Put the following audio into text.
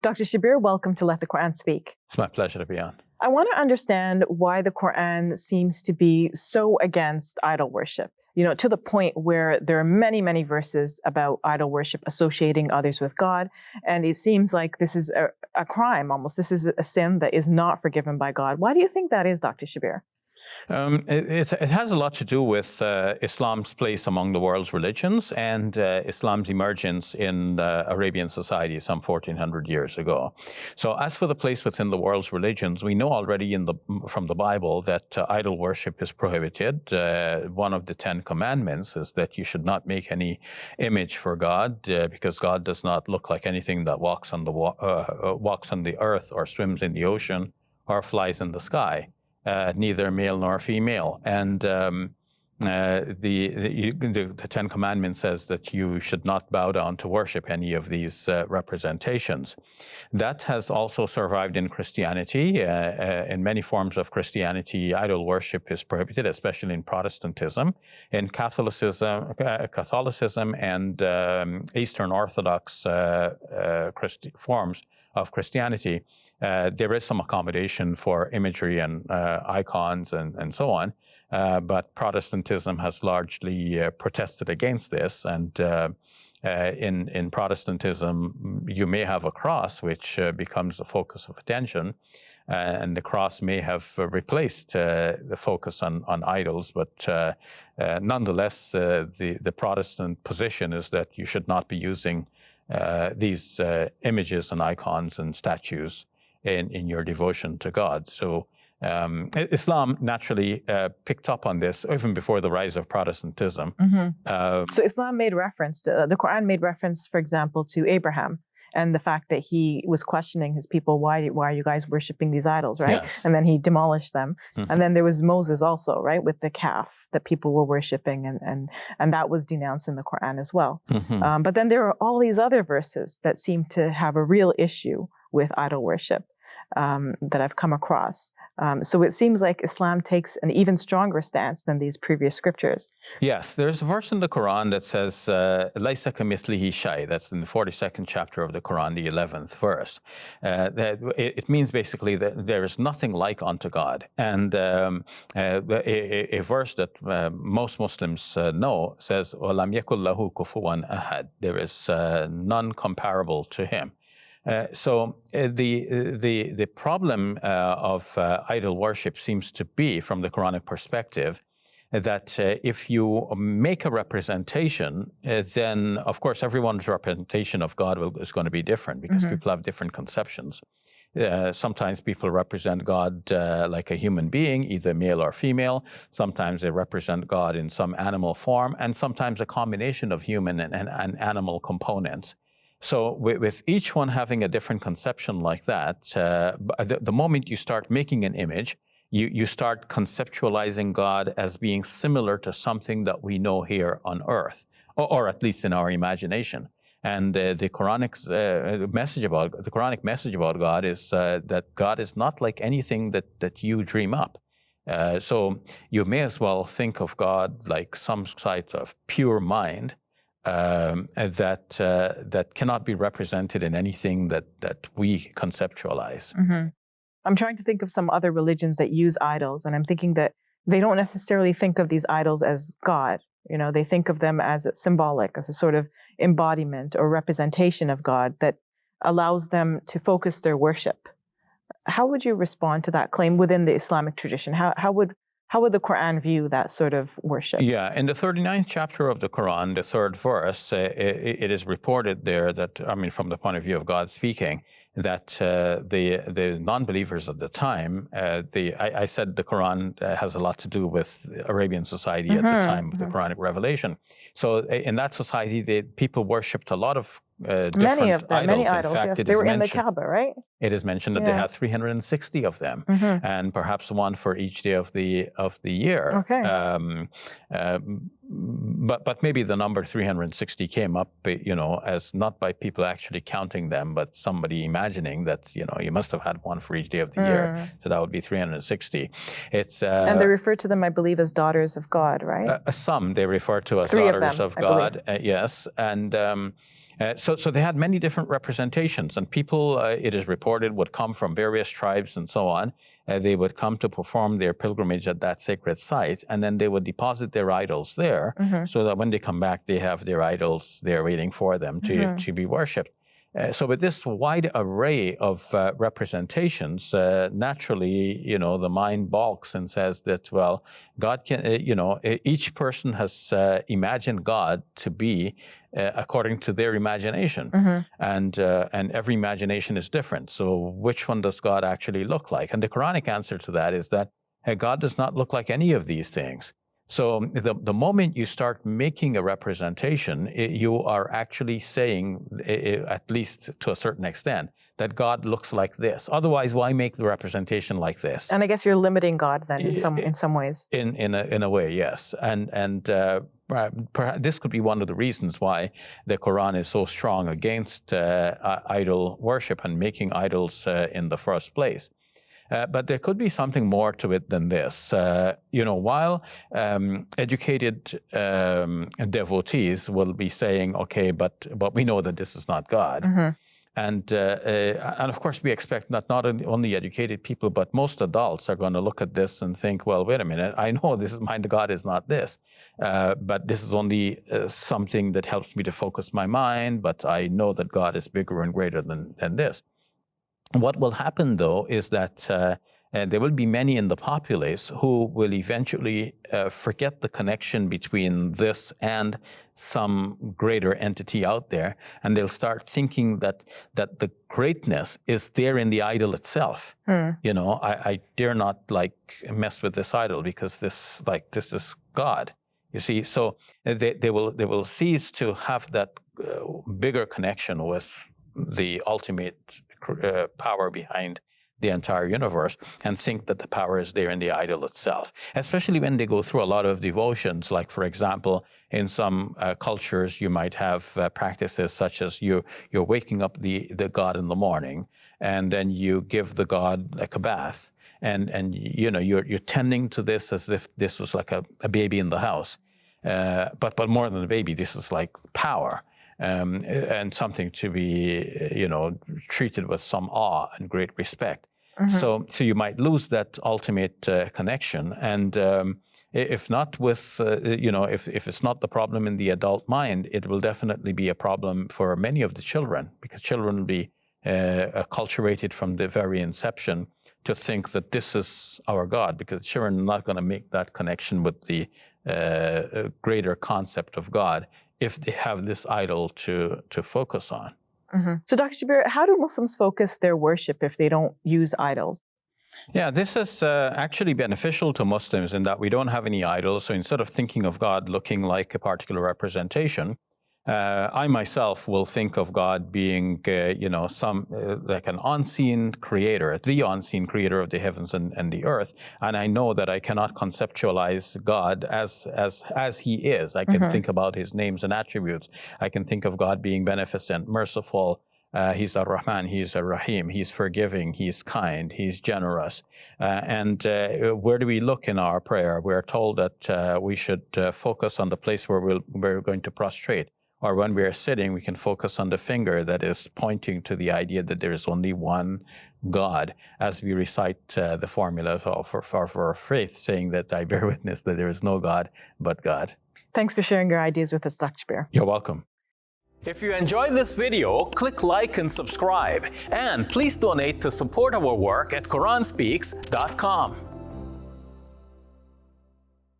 Dr. Shabir, welcome to Let the Quran Speak. It's my pleasure to be on. I want to understand why the Quran seems to be so against idol worship, to the point where there are many, many verses about idol worship associating others with God. And it seems like this is a crime almost. This is a sin that is not forgiven by God. Why do you think that is, Dr. Shabir? It has a lot to do with Islam's place among the world's religions and Islam's emergence in Arabian society some 1400 years ago. So as for the place within the world's religions, we know already from the Bible that idol worship is prohibited. One of the 10 commandments is that you should not make any image for God because God does not look like anything that walks on the earth or swims in the ocean or flies in the sky. Neither male nor female. And the Ten Commandments says that you should not bow down to worship any of these representations. That has also survived in Christianity. In many forms of Christianity, idol worship is prohibited, especially in Protestantism. In Catholicism and Eastern Orthodox forms of Christianity, there is some accommodation for imagery and icons and so on, but Protestantism has largely protested against this. And in Protestantism, you may have a cross, which becomes the focus of attention, and the cross may have replaced the focus on idols, but nonetheless, the Protestant position is that you should not be using these images and icons and statues in your devotion to God. So Islam naturally picked up on this even before the rise of Protestantism. So Islam made reference to, the Quran made reference, for example, to Abraham and the fact that he was questioning his people, why are you guys worshiping these idols, right? Yes. And then he demolished them. And then there was Moses also, right, with the calf that people were worshiping, and that was denounced in the Quran as well. But then there are all these other verses that seem to have a real issue with idol worship that I've come across. So it seems like Islam takes an even stronger stance than these previous scriptures. Yes, there's a verse in the Quran that says, "Laysa kamithlihi shay." That's in the 42nd chapter of the Quran, the 11th verse. It means basically that there is nothing like unto God. And a verse that most Muslims know says, "Walam yakul lahu kufuwan ahad." There is none comparable to him. So the problem of idol worship seems to be, from the Quranic perspective, that if you make a representation, then of course everyone's representation of God is going to be different because people have different conceptions. Sometimes people represent God like a human being, either male or female. Sometimes they represent God in some animal form, and sometimes a combination of human and animal components. So with each one having a different conception like that, the moment you start making an image, you start conceptualizing God as being similar to something that we know here on earth, or at least in our imagination. And the Quranic message about God is that God is not like anything that you dream up. So you may as well think of God like some sort of pure mind, that cannot be represented in anything that we conceptualize. I'm trying to think of some other religions that use idols, and I'm thinking that they don't necessarily think of these idols as God. They think of them as symbolic, as a sort of embodiment or representation of God that allows them to focus their worship. How would you respond to that claim within the Islamic tradition? How would the Quran view that sort of worship? Yeah, in the 39th chapter of the Quran, the 3rd verse, it is reported there that, from the point of view of God speaking, that the non-believers at the time, I said the Quran has a lot to do with Arabian society at the time of the Quranic revelation. So in that society, the people worshipped a lot of many of them, many idols. In fact, yes, they were in the Kaaba, right? It is mentioned that they had 360 of them, and perhaps one for each day of the year. Okay. But maybe the number 360 came up, as not by people actually counting them, but somebody imagining that, you must have had one for each day of the year. So that would be 360. It's and they refer to them, I believe, as daughters of God, right? Some they refer to as daughters of God. Yes, and So they had many different representations, and people, it is reported, would come from various tribes and so on. They would come to perform their pilgrimage at that sacred site, and then they would deposit their idols there, so that when they come back, they have their idols there waiting for them to be worshipped. So with this wide array of representations, naturally, the mind balks and says that, well, God can, each person has imagined God to be according to their imagination, and every imagination is different. So which one does God actually look like? And the Quranic answer to that is that God does not look like any of these things. So the moment you start making a representation, you are actually saying, at least to a certain extent, that God looks like this. Otherwise, why make the representation like this? And I guess you're limiting God then in some ways. In a way, yes. And this could be one of the reasons why the Quran is so strong against idol worship and making idols in the first place. But there could be something more to it than this. While educated devotees will be saying, okay, but we know that this is not God. And of course, we expect not only educated people, but most adults are going to look at this and think, well, wait a minute, I know this is mine, God is not this. But this is only something that helps me to focus my mind, but I know that God is bigger and greater than this. What will happen, though, is that there will be many in the populace who will eventually forget the connection between this and some greater entity out there, and they'll start thinking that the greatness is there in the idol itself. I dare not mess with this idol because this is God. You see, so they will cease to have that bigger connection with the ultimate power behind the entire universe, and think that the power is there in the idol itself, especially when they go through a lot of devotions. Like, for example, in some cultures, you might have practices such as you're waking up the god in the morning, and then you give the god like a bath, and you're tending to this as if this was like a baby in the house, but more than a baby, this is like power. And something to be, treated with some awe and great respect. So you might lose that ultimate connection. And if not with, if it's not the problem in the adult mind, it will definitely be a problem for many of the children, because children will be acculturated from the very inception to think that this is our God, because children are not going to make that connection with the greater concept of God if they have this idol to focus on. So Dr. Shabir, how do Muslims focus their worship if they don't use idols? Yeah, this is actually beneficial to Muslims in that we don't have any idols. So instead of thinking of God looking like a particular representation, I myself will think of God being, like an unseen creator, the unseen creator of the heavens and the earth. And I know that I cannot conceptualize God as he is. I can think about his names and attributes. I can think of God being beneficent, merciful. He's Ar-Rahman, he's Ar-Rahim, he's forgiving, he's kind, he's generous. And where do we look in our prayer? We're told that we should focus on the place where we're going to prostrate. Or when we are sitting, we can focus on the finger that is pointing to the idea that there is only one God, as we recite the formula for faith, saying that I bear witness that there is no God but God. Thanks for sharing your ideas with us, Dr. Shabir. You're welcome. If you enjoyed this video, click like and subscribe. And please donate to support our work at QuranSpeaks.com.